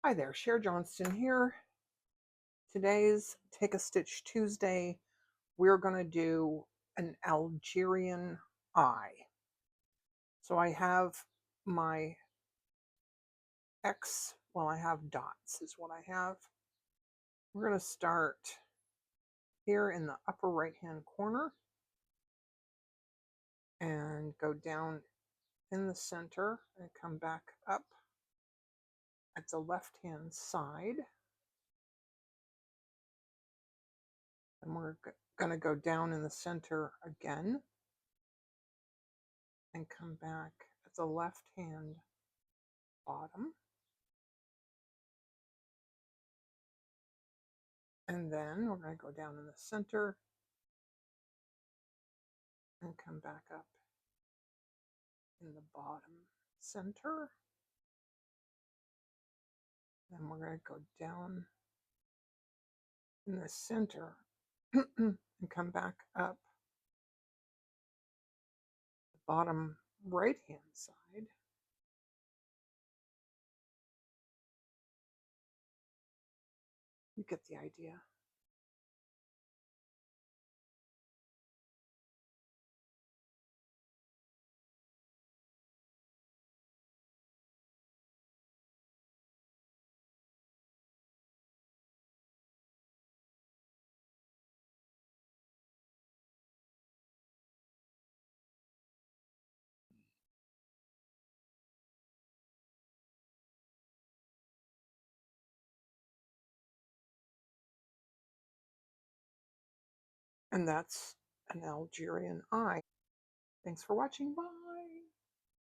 Hi there, Cher Johnston here. Today's Take a Stitch Tuesday. We're going to do an Algerian eye. So I have my I have dots is what I have. We're going to start here in the upper right hand corner and go down in the center and come back up at the left hand side. And we're going to go down in the center again and come back at the left hand bottom. And then we're going to go down in the center and come back up in the bottom center. Then we're going to go down in the center and come back up the bottom right hand side. You get the idea. And that's an Algerian eye. Thanks for watching. Bye.